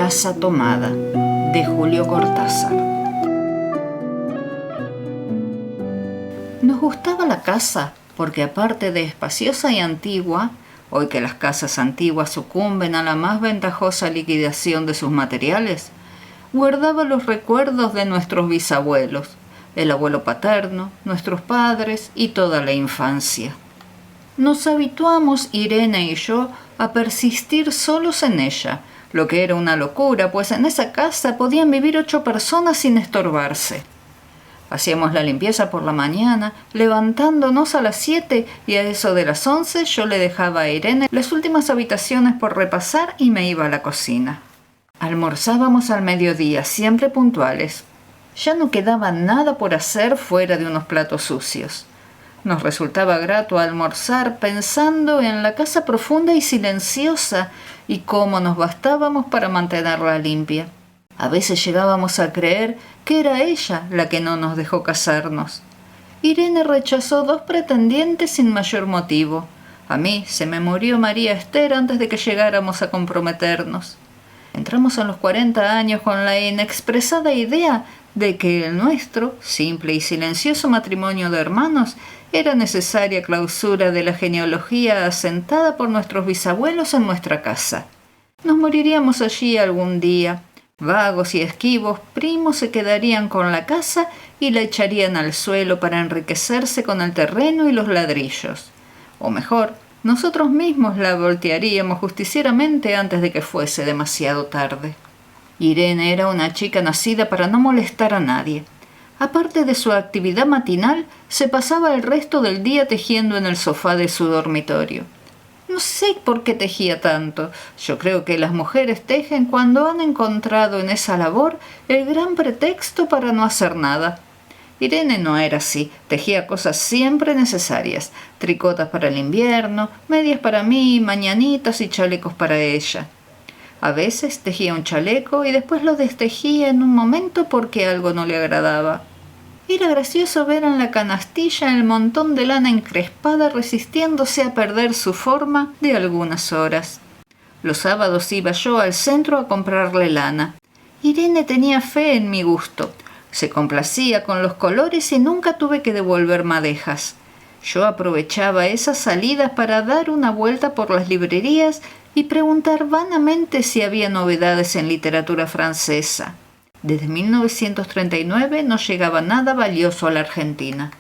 casa tomada, de Julio Cortázar. Nos gustaba la casa porque, aparte de espaciosa y antigua, hoy que las casas antiguas sucumben a la más ventajosa liquidación de sus materiales, guardaba los recuerdos de nuestros bisabuelos, el abuelo paterno, nuestros padres y toda la infancia. Nos habituamos, Irene y yo, a persistir solos en ella, lo que era una locura, pues en esa casa podían vivir 8 personas sin estorbarse. Hacíamos la limpieza por la mañana, levantándonos a las 7, y a eso de las 11 yo le dejaba a Irene las últimas habitaciones por repasar y me iba a la cocina. Almorzábamos al mediodía, siempre puntuales. Ya no quedaba nada por hacer fuera de unos platos sucios. Nos resultaba grato almorzar pensando en la casa profunda y silenciosa y cómo nos bastábamos para mantenerla limpia. A veces llegábamos a creer que era ella la que no nos dejó casarnos. Irene rechazó 2 pretendientes sin mayor motivo. A mí se me murió María Esther antes de que llegáramos a comprometernos. Entramos en los 40 años con la inexpresada idea de que el nuestro, simple y silencioso matrimonio de hermanos, era necesaria clausura de la genealogía asentada por nuestros bisabuelos en nuestra casa. Nos moriríamos allí algún día. Vagos y esquivos, primos se quedarían con la casa y la echarían al suelo para enriquecerse con el terreno y los ladrillos. O mejor, nosotros mismos la voltearíamos justicieramente antes de que fuese demasiado tarde. Irene era una chica nacida para no molestar a nadie. Aparte de su actividad matinal, se pasaba el resto del día tejiendo en el sofá de su dormitorio. No sé por qué tejía tanto. Yo creo que las mujeres tejen cuando han encontrado en esa labor el gran pretexto para no hacer nada. Irene no era así. Tejía cosas siempre necesarias. Tricotas para el invierno, medias para mí, mañanitas y chalecos para ella. A veces tejía un chaleco y después lo destejía en un momento porque algo no le agradaba. Era gracioso ver en la canastilla el montón de lana encrespada resistiéndose a perder su forma de algunas horas. Los sábados iba yo al centro a comprarle lana. Irene tenía fe en mi gusto. Se complacía con los colores y nunca tuve que devolver madejas. Yo aprovechaba esas salidas para dar una vuelta por las librerías y preguntar vanamente si había novedades en literatura francesa. Desde 1939 no llegaba nada valioso a la Argentina.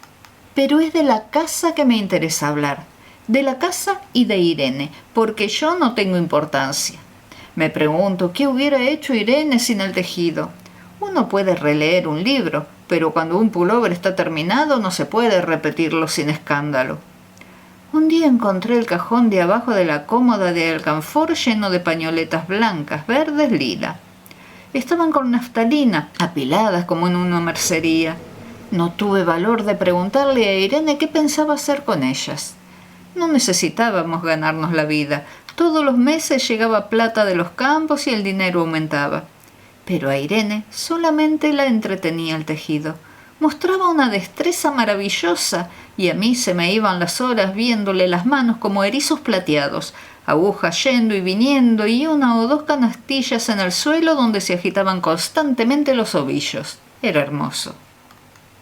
Pero es de la casa que me interesa hablar, de la casa y de Irene, porque yo no tengo importancia. Me pregunto qué hubiera hecho Irene sin el tejido. Uno puede releer un libro, pero cuando un pullover está terminado no se puede repetirlo sin escándalo. Un día encontré el cajón de abajo de la cómoda de alcanfor lleno de pañoletas blancas, verdes, lila. Estaban con naftalina, apiladas como en una mercería. No tuve valor de preguntarle a Irene qué pensaba hacer con ellas. No necesitábamos ganarnos la vida. Todos los meses llegaba plata de los campos y el dinero aumentaba. Pero a Irene solamente la entretenía el tejido. Mostraba una destreza maravillosa y a mí se me iban las horas viéndole las manos como erizos plateados, agujas yendo y viniendo y 1 o 2 canastillas en el suelo donde se agitaban constantemente los ovillos. Era hermoso.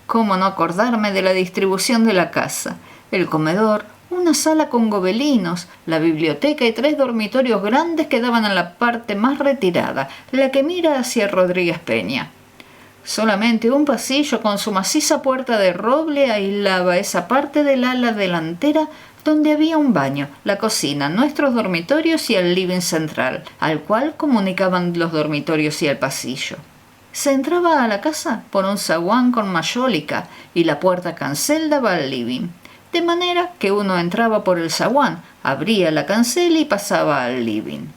¿Cómo no acordarme de la distribución de la casa? El comedor, una sala con gobelinos, la biblioteca y 3 dormitorios grandes que daban en la parte más retirada, la que mira hacia Rodríguez Peña. Solamente un pasillo con su maciza puerta de roble aislaba esa parte del ala delantera donde había un baño, la cocina, nuestros dormitorios y el living central, al cual comunicaban los dormitorios y el pasillo. Se entraba a la casa por un zaguán con mayólica y la puerta cancel daba al living, de manera que uno entraba por el zaguán, abría la cancel y pasaba al living.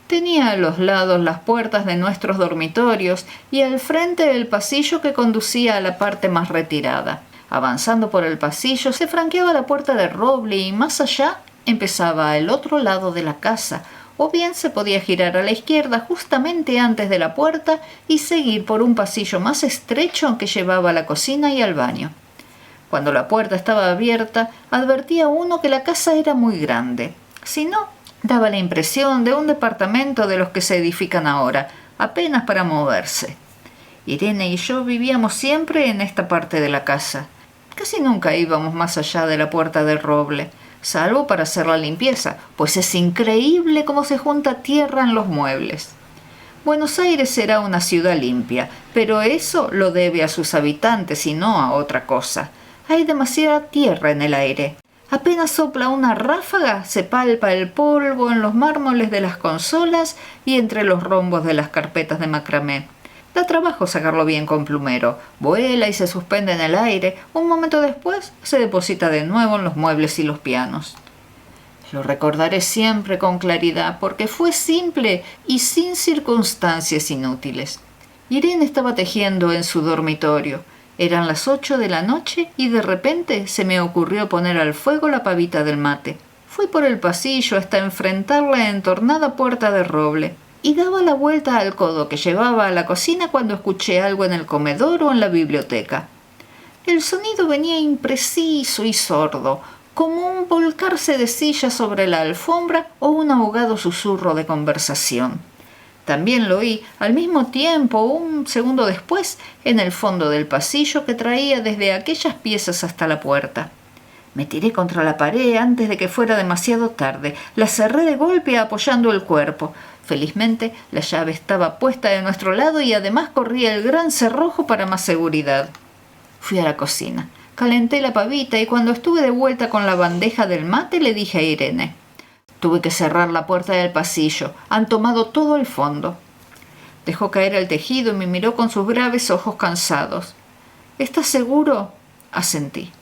Tenía a los lados las puertas de nuestros dormitorios y al frente el pasillo que conducía a la parte más retirada. Avanzando por el pasillo se franqueaba la puerta de roble y más allá empezaba el otro lado de la casa, o bien se podía girar a la izquierda justamente antes de la puerta y seguir por un pasillo más estrecho que llevaba a la cocina y al baño. Cuando la puerta estaba abierta, advertía uno que la casa era muy grande. Si no, Daba la impresión de un departamento de los que se edifican ahora, apenas para moverse. Irene y yo vivíamos siempre en esta parte de la casa. Casi nunca íbamos más allá de la puerta de roble, salvo para hacer la limpieza, pues es increíble cómo se junta tierra en los muebles. Buenos Aires será una ciudad limpia, pero eso lo debe a sus habitantes y no a otra cosa. Hay demasiada tierra en el aire. Apenas sopla una ráfaga, se palpa el polvo en los mármoles de las consolas y entre los rombos de las carpetas de macramé. Da trabajo sacarlo bien con plumero. Vuela y se suspende en el aire. Un momento después se deposita de nuevo en los muebles y los pianos. Lo recordaré siempre con claridad porque fue simple y sin circunstancias inútiles. Irene estaba tejiendo en su dormitorio. Eran las 8 de la noche y de repente se me ocurrió poner al fuego la pavita del mate. Fui por el pasillo hasta enfrentar la entornada puerta de roble y daba la vuelta al codo que llevaba a la cocina cuando escuché algo en el comedor o en la biblioteca. El sonido venía impreciso y sordo, como un volcarse de sillas sobre la alfombra o un ahogado susurro de conversación. También lo oí al mismo tiempo, un segundo después, en el fondo del pasillo que traía desde aquellas piezas hasta la puerta. Me tiré contra la pared antes de que fuera demasiado tarde. La cerré de golpe apoyando el cuerpo. Felizmente, la llave estaba puesta de nuestro lado y además corría el gran cerrojo para más seguridad. Fui a la cocina. Calenté la pavita y cuando estuve de vuelta con la bandeja del mate le dije a Irene: tuve que cerrar la puerta del pasillo. Han tomado todo el fondo. Dejó caer el tejido y me miró con sus graves ojos cansados. ¿Estás seguro? Asentí.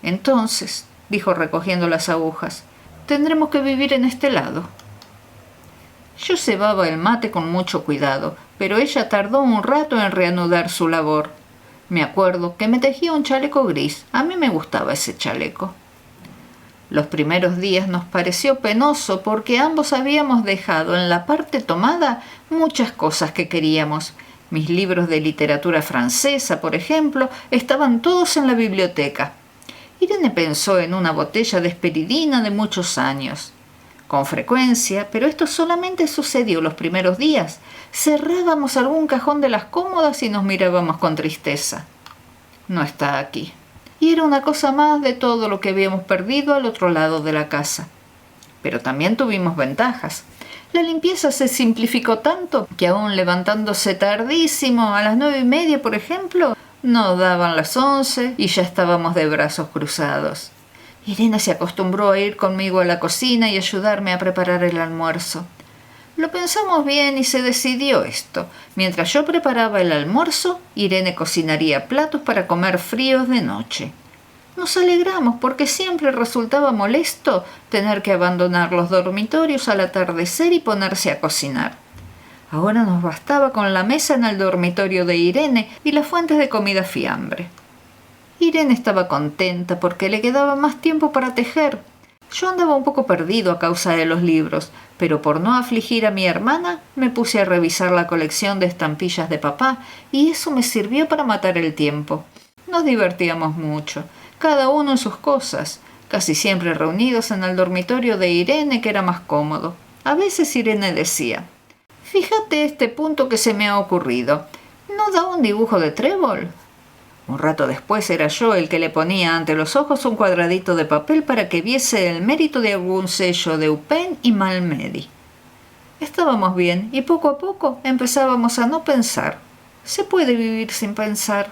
Entonces, dijo recogiendo las agujas, tendremos que vivir en este lado. Yo cebaba el mate con mucho cuidado, pero ella tardó un rato en reanudar su labor. Me acuerdo que me tejía un chaleco gris. A mí me gustaba ese chaleco. Los primeros días nos pareció penoso porque ambos habíamos dejado en la parte tomada muchas cosas que queríamos. Mis libros de literatura francesa, por ejemplo, estaban todos en la biblioteca. Irene pensó en una botella de esperidina de muchos años. Con frecuencia, pero esto solamente sucedió los primeros días, cerrábamos algún cajón de las cómodas y nos mirábamos con tristeza. No está aquí. Y era una cosa más de todo lo que habíamos perdido al otro lado de la casa. Pero también tuvimos ventajas. La limpieza se simplificó tanto que aún levantándose tardísimo, a las 9:30, por ejemplo, no daban las 11 y ya estábamos de brazos cruzados. Irene se acostumbró a ir conmigo a la cocina y ayudarme a preparar el almuerzo. Lo pensamos bien y se decidió esto. Mientras yo preparaba el almuerzo, Irene cocinaría platos para comer fríos de noche. Nos alegramos porque siempre resultaba molesto tener que abandonar los dormitorios al atardecer y ponerse a cocinar. Ahora nos bastaba con la mesa en el dormitorio de Irene y las fuentes de comida fiambre. Irene estaba contenta porque le quedaba más tiempo para tejer. Yo andaba un poco perdido a causa de los libros, pero por no afligir a mi hermana me puse a revisar la colección de estampillas de papá y eso me sirvió para matar el tiempo. Nos divertíamos mucho, cada uno en sus cosas, casi siempre reunidos en el dormitorio de Irene, que era más cómodo. A veces Irene decía: «Fíjate este punto que se me ha ocurrido. ¿No da un dibujo de trébol?». Un rato después era yo el que le ponía ante los ojos un cuadradito de papel para que viese el mérito de algún sello de Upen y Malmedy. Estábamos bien y poco a poco empezábamos a no pensar. Se puede vivir sin pensar.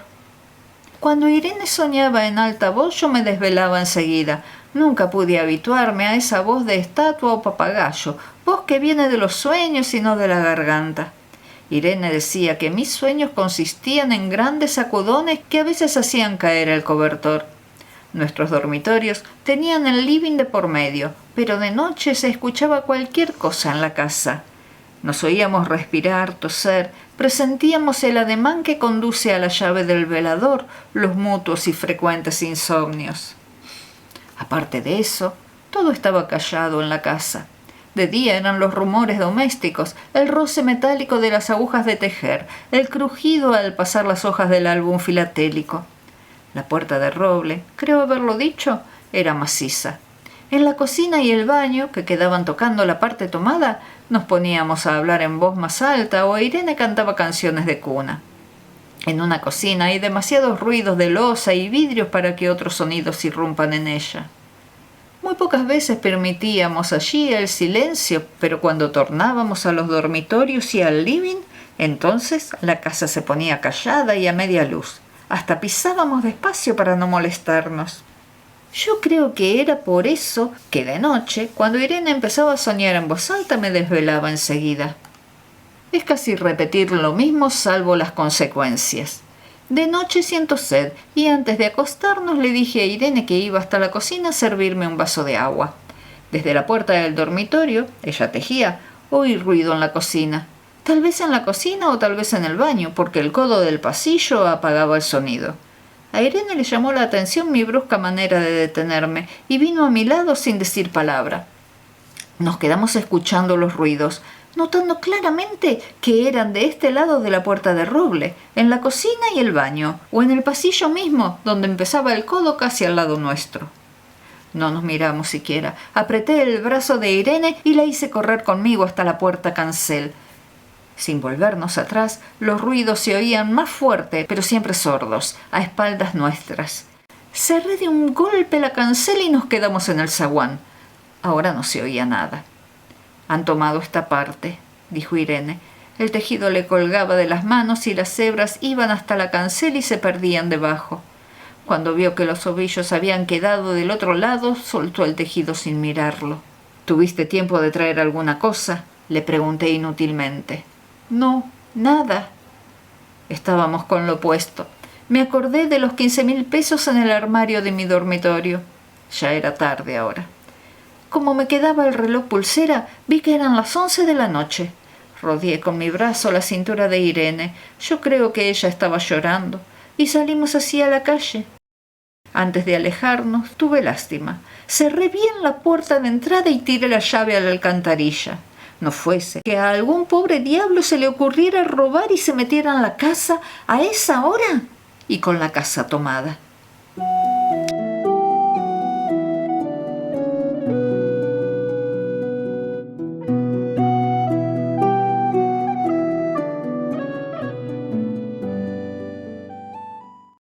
Cuando Irene soñaba en alta voz yo me desvelaba enseguida. Nunca pude habituarme a esa voz de estatua o papagayo, voz que viene de los sueños y no de la garganta. Irene decía que mis sueños consistían en grandes sacudones que a veces hacían caer el cobertor. Nuestros dormitorios tenían el living de por medio, pero de noche se escuchaba cualquier cosa en la casa. Nos oíamos respirar, toser, presentíamos el ademán que conduce a la llave del velador, los mutuos y frecuentes insomnios. Aparte de eso, todo estaba callado en la casa. De día eran los rumores domésticos, el roce metálico de las agujas de tejer, el crujido al pasar las hojas del álbum filatélico. La puerta de roble, creo haberlo dicho, era maciza. En la cocina y el baño, que quedaban tocando la parte tomada, nos poníamos a hablar en voz más alta o Irene cantaba canciones de cuna. En una cocina hay demasiados ruidos de loza y vidrios para que otros sonidos irrumpan en ella. Muy pocas veces permitíamos allí el silencio, pero cuando tornábamos a los dormitorios y al living, entonces la casa se ponía callada y a media luz. Hasta pisábamos despacio para no molestarnos. Yo creo que era por eso que de noche, cuando Irene empezaba a soñar en voz alta, me desvelaba enseguida. Es casi repetir lo mismo salvo las consecuencias. De noche siento sed y antes de acostarnos le dije a Irene que iba hasta la cocina a servirme un vaso de agua. Desde la puerta del dormitorio, ella tejía, oí ruido en la cocina. Tal vez en la cocina o tal vez en el baño, porque el codo del pasillo apagaba el sonido. A Irene le llamó la atención mi brusca manera de detenerme y vino a mi lado sin decir palabra. Nos quedamos escuchando los ruidos, notando claramente que eran de este lado de la puerta de roble, en la cocina y el baño, o en el pasillo mismo, donde empezaba el codo casi al lado nuestro. No nos miramos siquiera. Apreté el brazo de Irene y la hice correr conmigo hasta la puerta cancel. Sin volvernos atrás, los ruidos se oían más fuerte, pero siempre sordos, a espaldas nuestras. Cerré de un golpe la cancel y nos quedamos en el zaguán. Ahora no se oía nada. «Han tomado esta parte», dijo Irene. El tejido le colgaba de las manos y las hebras iban hasta la cancel y se perdían debajo. Cuando vio que los ovillos habían quedado del otro lado, soltó el tejido sin mirarlo. «¿Tuviste tiempo de traer alguna cosa?», le pregunté inútilmente. «No, nada». Estábamos con lo puesto. Me acordé de los 15.000 pesos en el armario de mi dormitorio. Ya era tarde ahora. Como me quedaba el reloj pulsera, vi que eran las 11 de la noche. Rodeé con mi brazo la cintura de Irene. Yo creo que ella estaba llorando. Y salimos así a la calle. Antes de alejarnos, tuve lástima. Cerré bien la puerta de entrada y tiré la llave a la alcantarilla. No fuese que a algún pobre diablo se le ocurriera robar y se metiera en la casa a esa hora y con la casa tomada.